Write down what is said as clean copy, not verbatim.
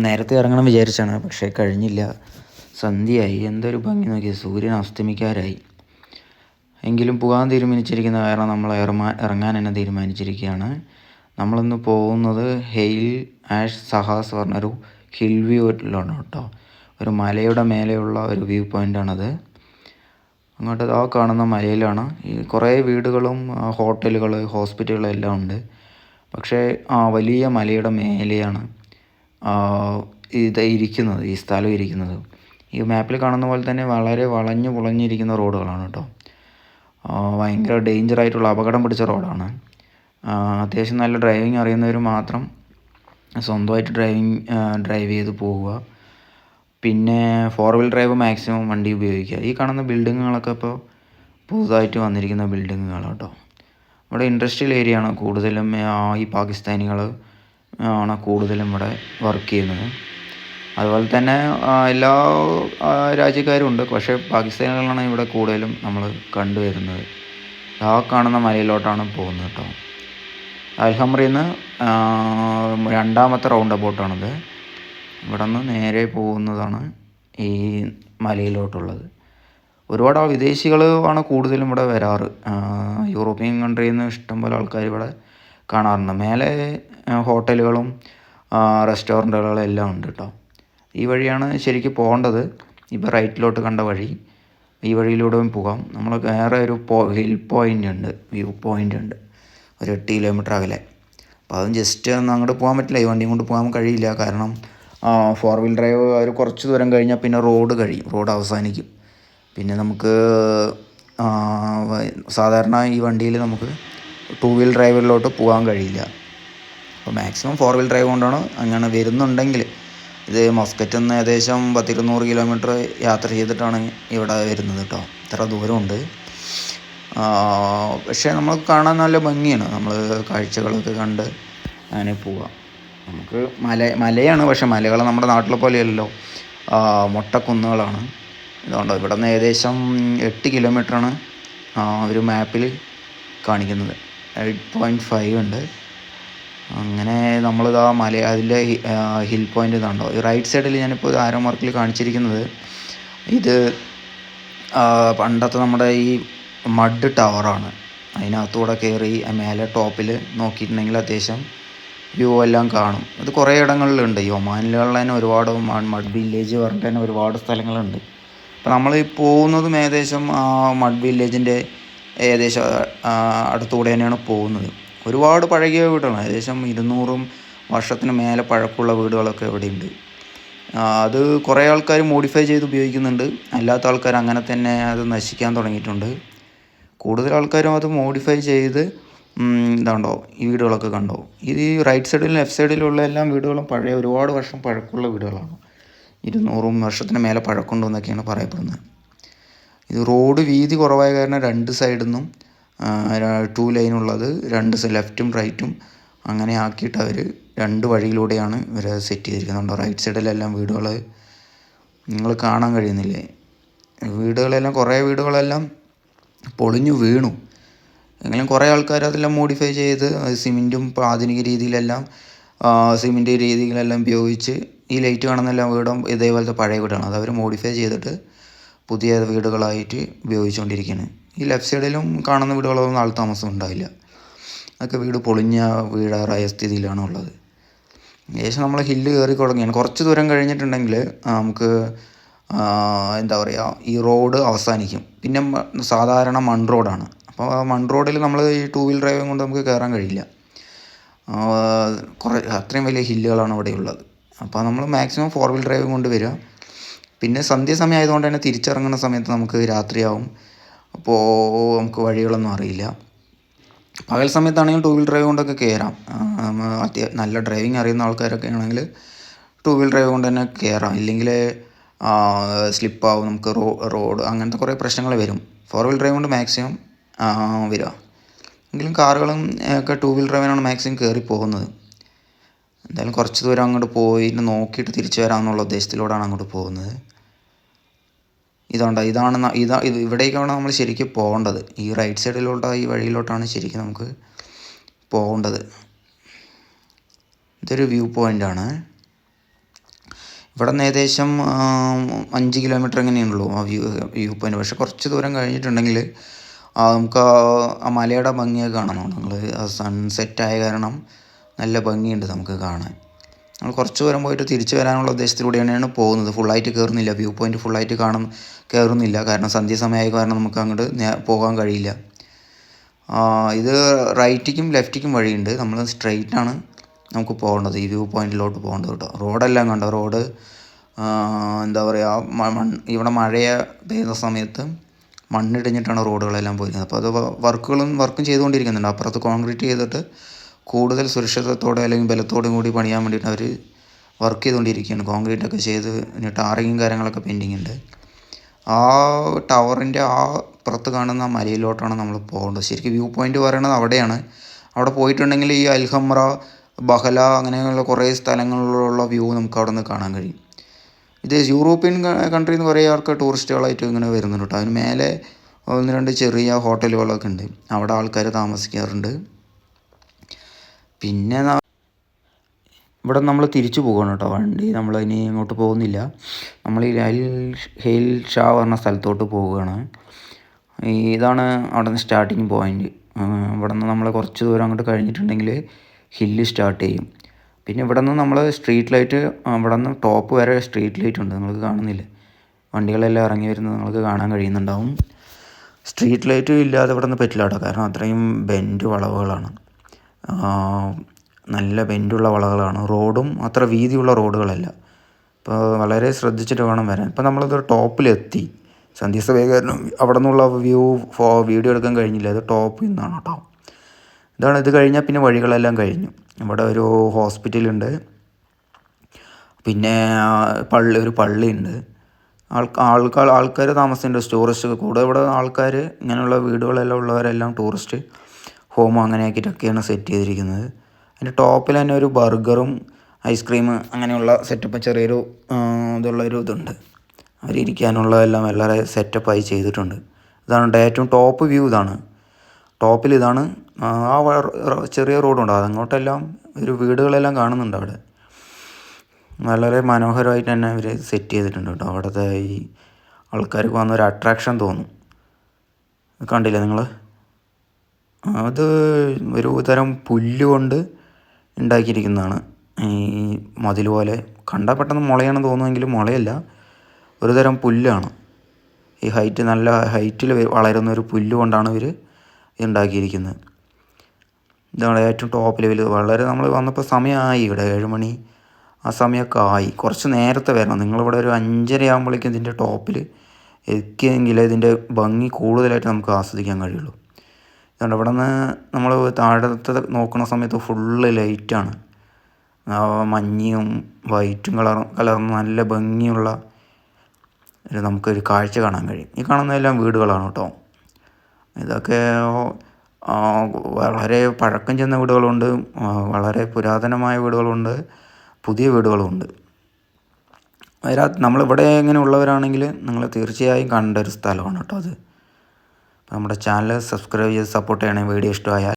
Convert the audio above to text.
നേരത്തെ ഇറങ്ങണം വിചാരിച്ചാണ്, പക്ഷേ കഴിഞ്ഞില്ല. സന്ധ്യയായി. എന്തൊരു ഭംഗി നോക്കിയത്, സൂര്യൻ അസ്തമിക്കാറായി. എങ്കിലും പോകാൻ തീരുമാനിച്ചിരിക്കുന്ന കാരണം നമ്മൾ ഇറങ്ങാൻ തന്നെ തീരുമാനിച്ചിരിക്കുകയാണ്. നമ്മളിന്ന് പോകുന്നത് ഹെയിൽ ആഷ് സഹാസ് പറഞ്ഞൊരു ഹിൽ വ്യൂവിലാണ് കേട്ടോ. ഒരു മലയുടെ മേലെയുള്ള ഒരു വ്യൂ പോയിൻ്റാണത്. അങ്ങോട്ട് ആ കാണുന്ന മലയിലാണ് ഈ കുറേ വീടുകളും ഹോട്ടലുകൾ, ഹോസ്പിറ്റലുകൾ എല്ലാം ഉണ്ട്. പക്ഷേ ആ വലിയ മലയുടെ മേലെയാണ് ഇരിക്കുന്നത്, ഈ സ്ഥലം ഇരിക്കുന്നത്. ഈ മാപ്പിൽ കാണുന്ന പോലെ തന്നെ വളരെ വളഞ്ഞു പുളഞ്ഞിരിക്കുന്ന റോഡുകളാണ് കേട്ടോ. ഭയങ്കര ഡേഞ്ചറായിട്ടുള്ള അപകടം പിടിച്ച റോഡാണ്. അത്യാവശ്യം നല്ല ഡ്രൈവിംഗ് അറിയുന്നവർ മാത്രം സ്വന്തമായിട്ട് ഡ്രൈവ് ചെയ്ത് പോവുക. പിന്നെ 4 വീൽ ഡ്രൈവ് മാക്സിമം വണ്ടി ഉപയോഗിക്കുക. ഈ കാണുന്ന ബിൽഡിങ്ങുകളൊക്കെ ഇപ്പോൾ പുതുതായിട്ട് വന്നിരിക്കുന്ന ബിൽഡിങ്ങുകളാണ് കേട്ടോ. ഇവിടെ ഇൻഡസ്ട്രിയൽ ഏരിയ ആണ് കൂടുതലും. ഈ പാകിസ്ഥാനികൾ ആണ് കൂടുതലും ഇവിടെ വർക്ക് ചെയ്യുന്നത്. അതുപോലെ തന്നെ എല്ലാ രാജ്യക്കാരും ഉണ്ട്, പക്ഷേ പാകിസ്ഥാനികളാണ് ഇവിടെ കൂടുതലും നമ്മൾ കണ്ടുവരുന്നത്. ആ കാണുന്ന മലയിലോട്ടാണ് പോകുന്നത് കേട്ടോ. അൽഹംറയിൽ നിന്ന് രണ്ടാമത്തെ റൗണ്ട് അബൌട്ടാണിത്. ഇവിടെ നിന്ന് നേരെ പോകുന്നതാണ് ഈ മലയിലോട്ടുള്ളത്. ഒരുപാട് വിദേശികൾ ആണ് കൂടുതലും ഇവിടെ വരാറ്. യൂറോപ്യൻ കൺട്രിയിൽ നിന്ന് ഇഷ്ടംപോലെ ആൾക്കാർ ഇവിടെ കാണാറുണ്ട്. മേലെ ഹോട്ടലുകളും റെസ്റ്റോറൻറ്റുകളും എല്ലാം ഉണ്ട് കേട്ടോ. ഈ വഴിയാണ് ശരിക്കും പോകേണ്ടത്. ഇപ്പോൾ റൈറ്റിലോട്ട് കണ്ട വഴി, ഈ വഴിയിലൂടെയും പോകാം. നമ്മൾ വേറെ ഒരു ഹിൽ പോയിൻ്റ് ഉണ്ട്, വ്യൂ പോയിൻ്റ് ഉണ്ട്, ഒരു 8 കിലോമീറ്റർ അകലെ. അപ്പോൾ അതും ജസ്റ്റ് ഒന്ന് അങ്ങോട്ട് പോകാൻ പറ്റില്ല, ഈ വണ്ടിയും കൊണ്ട് പോകാൻ കഴിയില്ല. കാരണം 4 വീൽ ഡ്രൈവ് ഒരു കുറച്ച് ദൂരം കഴിഞ്ഞാൽ പിന്നെ റോഡ് അവസാനിക്കും. പിന്നെ നമുക്ക് സാധാരണ ഈ വണ്ടിയിൽ നമുക്ക് 2 വീൽ ഡ്രൈവിലോട്ട് പോകാൻ കഴിയില്ല. അപ്പോൾ മാക്സിമം 4 വീൽ ഡ്രൈവ് കൊണ്ടാണ് അങ്ങനെ വരുന്നുണ്ടെങ്കിൽ. ഇത് മസ്കറ്റിൽ നിന്ന് ഏകദേശം 100-200 കിലോമീറ്റർ യാത്ര ചെയ്തിട്ടാണ് ഇവിടെ വരുന്നത് കേട്ടോ. ഇത്ര ദൂരമുണ്ട്. പക്ഷേ നമ്മൾ കാണാൻ നല്ല ഭംഗിയാണ്. നമ്മൾ കാഴ്ചകളൊക്കെ കണ്ട് അങ്ങനെ പോവാം. നമുക്ക് മലയാണ്, പക്ഷേ മലകൾ നമ്മുടെ നാട്ടിലെ പോലെയല്ലോ, മൊട്ടക്കുന്നുകളാണ്. ഇതുകൊണ്ട് ഇവിടെ നിന്ന് ഏകദേശം 8 കിലോമീറ്ററാണ് ഒരു മാപ്പിൽ കാണിക്കുന്നത്. 8.5 ഉണ്ട്. അങ്ങനെ നമ്മളിതാ അതിൻ്റെ ഹിൽ പോയിൻ്റ് ഇതാണ്ടോ. ഈ റൈറ്റ് സൈഡിൽ ഞാനിപ്പോൾ ആരോ മാർക്കിൽ കാണിച്ചിരിക്കുന്നത് ഇത് പണ്ടത്തെ നമ്മുടെ ഈ മഡ് ടവറാണ്. അതിനകത്തൂടെ കയറി മേലെ ടോപ്പിൽ നോക്കിയിട്ടുണ്ടെങ്കിൽ അത്യാവശ്യം വ്യൂ എല്ലാം കാണും. ഇത് കുറേ ഇടങ്ങളിലുണ്ട്. ഈ ഒമാനിലുള്ള തന്നെ ഒരുപാട് മഡ് വില്ലേജ് പറഞ്ഞിട്ട് തന്നെ ഒരുപാട് സ്ഥലങ്ങളുണ്ട്. അപ്പോൾ നമ്മൾ പോകുന്നതും ഏകദേശം മഡ് വില്ലേജിൻ്റെ ഏകദേശം അടുത്തുകൂടെ തന്നെയാണ് പോകുന്നത്. ഒരുപാട് പഴകിയ വീടുകളാണ്, ഏകദേശം 200 വർഷത്തിന് മേലെ പഴക്കമുള്ള വീടുകളൊക്കെ ഇവിടെയുണ്ട്. അത് കുറേ ആൾക്കാർ മോഡിഫൈ ചെയ്ത് ഉപയോഗിക്കുന്നുണ്ട്, അല്ലാത്ത ആൾക്കാർ അങ്ങനെ തന്നെ അത് നശിക്കാൻ തുടങ്ങിയിട്ടുണ്ട്. കൂടുതൽ ആൾക്കാരും അത് മോഡിഫൈ ചെയ്ത് ഇതാണ്ടോ ഈ വീടുകളൊക്കെ കണ്ടോ. ഇത് ഈ റൈറ്റ് സൈഡിലും ലെഫ്റ്റ് സൈഡിലുള്ള എല്ലാ വീടുകളും പഴയ ഒരുപാട് വർഷം പഴക്കമുള്ള വീടുകളാണ്. 200 വർഷത്തിന് മേലെ പഴക്കമുണ്ടെന്നൊക്കെയാണ് പറയപ്പെടുന്നത്. ഇത് റോഡ് വീതി കുറവായ കാരണം 2 സൈഡിൽ നിന്നും 2 ലൈനുള്ളത്, 2 ലെഫ്റ്റും റൈറ്റും അങ്ങനെ ആക്കിയിട്ട് അവർ 2 വഴിയിലൂടെയാണ് ഇവർ സെറ്റ് ചെയ്തിരിക്കുന്നുണ്ടോ. റൈറ്റ് സൈഡിലെല്ലാം വീടുകൾ നിങ്ങൾ കാണാൻ കഴിയുന്നില്ലേ. വീടുകളെല്ലാം കുറേ വീടുകളെല്ലാം പൊളിഞ്ഞു വീണു. എങ്കിലും കുറേ ആൾക്കാർ അതെല്ലാം മോഡിഫൈ ചെയ്ത് സിമെൻറ്റും ആധുനിക രീതിയിലെല്ലാം ഉപയോഗിച്ച് ഈ ലൈറ്റ് കാണുന്ന എല്ലാ വീടും ഇതേപോലത്തെ പഴയ വീടാണ്. അത് അവർ മോഡിഫൈ ചെയ്തിട്ട് പുതിയ വീടുകളായിട്ട് ഉപയോഗിച്ചുകൊണ്ടിരിക്കുകയാണ്. ഈ ലെഫ്റ്റ് സൈഡിലും കാണുന്ന വീടുകളൊന്നും ആൾ താമസം ഉണ്ടാവില്ല. അതൊക്കെ വീട് വീഴാറായ സ്ഥിതിയിലാണ് ഉള്ളത്. ഏകദേശം നമ്മൾ ഹില്ല് കയറി തുടങ്ങിയാണ്. കുറച്ച് ദൂരം കഴിഞ്ഞിട്ടുണ്ടെങ്കിൽ നമുക്ക് എന്താ പറയുക, ഈ റോഡ് അവസാനിക്കും. പിന്നെ സാധാരണ റോഡാണ്. അപ്പോൾ റോഡിൽ നമ്മൾ ഈ 2 വീൽ ഡ്രൈവിംഗ് കൊണ്ട് നമുക്ക് കയറാൻ കഴിയില്ല. അത്രയും വലിയ ഹില്ലുകളാണ് ഇവിടെ ഉള്ളത്. അപ്പോൾ നമ്മൾ മാക്സിമം 4 വീൽ ഡ്രൈവിംഗ് കൊണ്ട് വരിക. പിന്നെ സന്ധ്യാസമയം ആയതുകൊണ്ട് തന്നെ തിരിച്ചിറങ്ങുന്ന സമയത്ത് നമുക്ക് രാത്രിയാവും. അപ്പോൾ നമുക്ക് വഴികളൊന്നും അറിയില്ല. പകൽ സമയത്താണെങ്കിൽ 2 വീൽ ഡ്രൈവ് കൊണ്ടൊക്കെ കയറാം. നല്ല ഡ്രൈവിംഗ് അറിയുന്ന ആൾക്കാരൊക്കെ ആണെങ്കിൽ 2 വീൽ ഡ്രൈവ് കൊണ്ട് തന്നെ കയറാം. ഇല്ലെങ്കിൽ സ്ലിപ്പാവും, നമുക്ക് റോഡ് അങ്ങനത്തെ കുറേ പ്രശ്നങ്ങൾ വരും. 4 വീൽ ഡ്രൈവ് കൊണ്ട് മാക്സിമം വരിക. എങ്കിലും കാറുകളും ഒക്കെ 2 വീൽ ഡ്രൈവിനാണ് മാക്സിമം കയറി പോകുന്നത്. എന്തായാലും കുറച്ച് ദൂരം അങ്ങോട്ട് പോയിട്ട് നോക്കിയിട്ട് തിരിച്ചു വരാമെന്നുള്ള ഉദ്ദേശത്തിലൂടെയാണ് അങ്ങോട്ട് പോകുന്നത്. ഇവിടേക്കാണ് നമ്മൾ ശരിക്കും പോകേണ്ടത്. ഈ റൈറ്റ് സൈഡിലോട്ട് ഈ വഴിയിലോട്ടാണ് ശരിക്കും നമുക്ക് പോകേണ്ടത്. ഇതൊരു വ്യൂ പോയിൻ്റാണ്. ഇവിടെ നിന്ന് ഏകദേശം 5 കിലോമീറ്റർ എങ്ങനെയുള്ളൂ ആ വ്യൂ പോയിൻ്റ്. പക്ഷെ കുറച്ച് ദൂരം കഴിഞ്ഞിട്ടുണ്ടെങ്കിൽ നമുക്ക് ആ മലയുടെ ഭംഗിയൊക്കെ കാണണം. നിങ്ങൾ ആ സൺസെറ്റ് ആയ കാരണം നല്ല ഭംഗിയുണ്ട് നമുക്ക് കാണാൻ. നമ്മൾ കുറച്ച് ദൂരം പോയിട്ട് തിരിച്ചു വരാനുള്ള ഉദ്ദേശത്തിലൂടെയാണ് പോകുന്നത്. ഫുള്ളായിട്ട് കയറുന്നില്ല, വ്യൂ പോയിൻ്റ് ഫുള്ളായിട്ട് കയറുന്നില്ല. കാരണം സന്ധ്യാസമയമായ കാരണം നമുക്ക് അങ്ങോട്ട് പോകാൻ കഴിയില്ല. ഇത് റൈറ്റിക്കും ലെഫ്റ്റിക്കും വഴിയുണ്ട്. നമ്മൾ സ്ട്രെയിറ്റാണ് നമുക്ക് പോകേണ്ടത്, ഈ വ്യൂ പോയിൻറ്റിലോട്ട് പോകേണ്ടത് കേട്ടോ. റോഡെല്ലാം കണ്ടോ, റോഡ് എന്താ പറയുക, ഇവിടെ മഴ പെയ്യുന്ന സമയത്ത് മണ്ണിടിഞ്ഞിട്ടാണ് റോഡുകളെല്ലാം പോയിരിക്കുന്നത്. അപ്പോൾ അത് വർക്കും ചെയ്തുകൊണ്ടിരിക്കുന്നുണ്ട്. അപ്പുറത്ത് കോൺക്രീറ്റ് ചെയ്തിട്ട് കൂടുതൽ സുരക്ഷിതത്തോടെ അല്ലെങ്കിൽ ബലത്തോടും കൂടി പണിയാൻ വേണ്ടിയിട്ട് അവർ വർക്ക് ചെയ്തുകൊണ്ടിരിക്കുകയാണ്. കോൺക്രീറ്റൊക്കെ ചെയ്ത് ഇനി ടാറിങ്ങും കാര്യങ്ങളൊക്കെ പെൻഡിങ് ഉണ്ട്. ആ ടവറിൻ്റെ ആ പുറത്ത് കാണുന്ന മലയിലോട്ടാണ് നമ്മൾ പോകേണ്ടത്. ശരിക്കും വ്യൂ പോയിൻ്റ് പറയണത് അവിടെയാണ്. അവിടെ പോയിട്ടുണ്ടെങ്കിൽ ഈ അൽഹംറ, ബഹല അങ്ങനെയുള്ള കുറേ സ്ഥലങ്ങളിലുള്ള വ്യൂ നമുക്ക് അവിടെ നിന്ന് കാണാൻ കഴിയും. ഇത് യൂറോപ്യൻ കൺട്രിയിൽ നിന്ന് കുറേ ആൾക്ക് ടൂറിസ്റ്റുകളായിട്ട് ഇങ്ങനെ വരുന്നുണ്ട് കേട്ടോ. അതിന് മേലെ 1-2 ചെറിയ ഹോട്ടലുകളൊക്കെ ഉണ്ട്, അവിടെ ആൾക്കാർ താമസിക്കാറുണ്ട്. പിന്നെ ഇവിടെ നമ്മൾ തിരിച്ചു പോകണം കേട്ടോ. വണ്ടി നമ്മൾ ഇനി ഇങ്ങോട്ട് പോകുന്നില്ല. നമ്മൾ ഈ ഹെയിൽ ഷാ പറഞ്ഞ സ്ഥലത്തോട്ട് പോവുകയാണ്. ഇതാണ് അവിടെ നിന്ന് സ്റ്റാർട്ടിങ് പോയിൻ്റ്. ഇവിടെ നിന്ന് നമ്മൾ കുറച്ച് ദൂരം അങ്ങോട്ട് കഴിഞ്ഞിട്ടുണ്ടെങ്കിൽ ഹില്ല് സ്റ്റാർട്ട് ചെയ്യും. പിന്നെ ഇവിടെ നിന്ന് നമ്മൾ സ്ട്രീറ്റ് ലൈറ്റ്, ഇവിടെ നിന്ന് ടോപ്പ് വരെ സ്ട്രീറ്റ് ലൈറ്റ് ഉണ്ട്, നിങ്ങൾക്ക് കാണുന്നില്ലേ? വണ്ടികളെല്ലാം ഇറങ്ങി വരുന്നത് നിങ്ങൾക്ക് കാണാൻ കഴിയുന്നുണ്ടാവും. സ്ട്രീറ്റ് ലൈറ്റ് ഇല്ലാതെ ഇവിടെ നിന്ന് പറ്റില്ല കേട്ടോ, കാരണം അത്രയും ബെൻഡ് വളവുകളാണ്, നല്ല ബെൻഡുള്ള വളവുകളാണ്. റോഡും അത്ര വീതിയുള്ള റോഡുകളല്ല. ഇപ്പോൾ വളരെ ശ്രദ്ധിച്ചിട്ട് വേണം വരാൻ. ഇപ്പോൾ നമ്മളിത് ടോപ്പിലെത്തി. സന്ധ്യാസമയം കാരണം അവിടെ നിന്നുള്ള വീഡിയോ എടുക്കാൻ കഴിഞ്ഞില്ല. അത് ടോപ്പിൽ നിന്നാണ് കേട്ടോ. ഇത് കഴിഞ്ഞാൽ പിന്നെ വഴികളെല്ലാം കഴിഞ്ഞു. ഇവിടെ ഒരു ഹോസ്പിറ്റലുണ്ട്, പിന്നെ ഒരു പള്ളിയുണ്ട്, ആൾക്കാർ താമസിക്കുന്നുണ്ട്, ടൂറിസ്റ്റ് കൂടെ. ഇവിടെ ആൾക്കാർ ഇങ്ങനെയുള്ള വീടുകളെല്ലാം ഉള്ളവരെല്ലാം ടൂറിസ്റ്റ് ഹോം അങ്ങനെ ആക്കിയിട്ടൊക്കെയാണ് സെറ്റ് ചെയ്തിരിക്കുന്നത്. അതിൻ്റെ ടോപ്പിൽ തന്നെ ഒരു ബർഗറും ഐസ്ക്രീം അങ്ങനെയുള്ള സെറ്റപ്പ് ചെറിയൊരു ഇതുണ്ട്. അവരിയ്ക്കാനുള്ളതെല്ലാം വളരെ സെറ്റപ്പായി ചെയ്തിട്ടുണ്ട്. ഇതാണ് ഏറ്റവും ടോപ്പ് വ്യൂ. ഇതാണ് ടോപ്പിൽ. ഇതാണ് ആ ചെറിയ റോഡുണ്ട്, അതങ്ങോട്ടെല്ലാം ഒരു വീടുകളെല്ലാം കാണുന്നുണ്ട്. അവിടെ വളരെ മനോഹരമായിട്ട് തന്നെ അവർ സെറ്റ് ചെയ്തിട്ടുണ്ട് കേട്ടോ. അവിടുത്തെ ഈ ആൾക്കാർക്ക് വന്നൊരു അട്രാക്ഷൻ തോന്നും. കണ്ടില്ലേ നിങ്ങൾ? അത് ഒരു തരം പുല്ല് കൊണ്ട് ഉണ്ടാക്കിയിരിക്കുന്നതാണ്. ഈ മതിൽ പോലെ കണ്ടാൽ പെട്ടെന്ന് മുളയാണെന്ന് തോന്നുമെങ്കിലും മുളയല്ല, ഒരു തരം പുല്ലാണ്. ഈ നല്ല ഹൈറ്റിൽ വളരുന്ന ഒരു പുല്ല് കൊണ്ടാണ് ഇവർ ഉണ്ടാക്കിയിരിക്കുന്നത്. ഇതാണ് ഏറ്റവും ടോപ്പ് ലെവൽ. വളരെ നമ്മൾ വന്നപ്പോൾ സമയമായി, ഇവിടെ 7 മണി ആ സമയമൊക്കെ ആയി. കുറച്ച് നേരത്തെ വരണം. നിങ്ങളിവിടെ ഒരു 5:30 ആകുമ്പോഴേക്കും ഇതിൻ്റെ ടോപ്പിൽ എത്തിയെങ്കിലേ ഇതിൻ്റെ ഭംഗി കൂടുതലായിട്ട് നമുക്ക് ആസ്വദിക്കാൻ കഴിയുള്ളൂ. അതുകൊണ്ട് ഇവിടെ നിന്ന് നമ്മൾ താഴത്തെ നോക്കുന്ന സമയത്ത് ഫുള്ള് ലൈറ്റാണ്. മഞ്ഞയും വൈറ്റും കലർന്ന് നല്ല ഭംഗിയുള്ള നമുക്കൊരു കാഴ്ച കാണാൻ കഴിയും. ഈ കാണുന്നതെല്ലാം വീടുകളാണ് കേട്ടോ. ഇതൊക്കെ വളരെ പഴക്കം ചെന്ന വീടുകളുണ്ട്, വളരെ പുരാതനമായ വീടുകളുണ്ട്, പുതിയ വീടുകളുമുണ്ട്. നമ്മളിവിടെ ഇങ്ങനെ ഉള്ളവരാണെങ്കിൽ നിങ്ങൾ തീർച്ചയായും കണ്ട ഒരു സ്ഥലമാണ് കേട്ടോ അത്. നമ്മുടെ ചാനൽ സബ്സ്ക്രൈബ് ചെയ്ത് സപ്പോർട്ട് ചെയ്യണേ. വീഡിയോ ഇഷ്ടമായാൽ